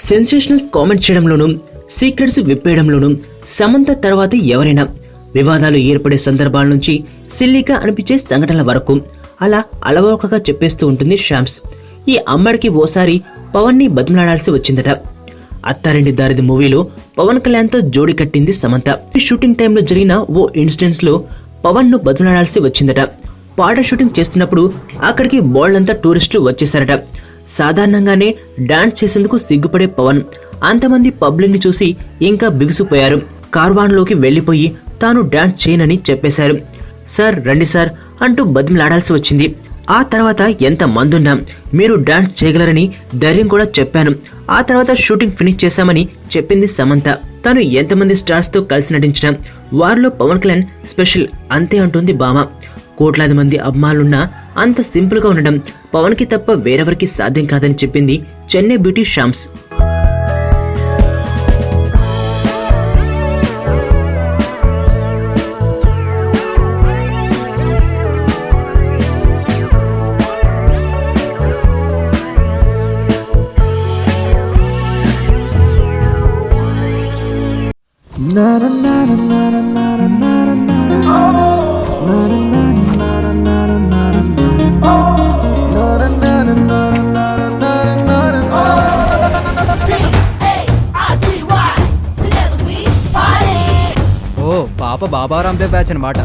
సెన్సేషనల్స్ comment చేయడంలోనూ secrets విప్పేయడంలోనూ Samantha తర్వాత ఎవరైనా వివాదాలు ఏర్పడే సందర్భాల నుంచి సిల్లీగా అనిపించే సంఘటనల వరకు అలా అలవోకగా చెప్పేస్తూ ఉంటుంది షామ్స్. ఈ అమ్మడికి ఓసారి పవన్ ని బతిమలాడాల్సి వచ్చిందట. అత్తారింటి దారిది మూవీలో పవన్ కళ్యాణ్ తో జోడి కట్టింది సమంత. షూటింగ్ టైంలో జరిగిన ఓ ఇన్సిడెంట్స్ లో పవన్ ను బతిమలాడాల్సి వచ్చిందట. పాట షూటింగ్ చేస్తున్నప్పుడు అక్కడికి బోల్డంతా టూరిస్టులు వచ్చేసారట. సాధారణంగానే డాన్స్ చేసేందుకు సిగ్గుపడే పవన్ అంతమంది పబ్లిక్ ని చూసి ఇంకా బిగుసిపోయారు. కార్వాన్ లోకి వెళ్లిపోయి తాను డాన్స్ చేయనని చెప్పేశారు. సార్ రండి సార్ అంటూ బతిమలాడాల్సి వచ్చింది. ఆ తర్వాత ఎంత మందున్నా మీరు డాన్స్ చేయగలరని ధైర్యం కూడా చెప్పాను. ఆ తర్వాత షూటింగ్ ఫినిష్ చేశామని చెప్పింది సమంత. తాను ఎంతమంది స్టార్స్ తో కలిసి నటించినా వారిలో పవన్ కళ్యాణ్ స్పెషల్ అంతే అంటుంది భామ. కోట్లాది మంది అభిమానులున్నా అంత సింపుల్ గా ఉండడం పవన్ కి తప్ప వేరెవరికి సాధ్యం కాదని చెప్పింది చెన్నై బ్యూటీ షామ్స్. ఓ పాప బాబా రామ్దేవ్ బ్యాచ్ అనమాట.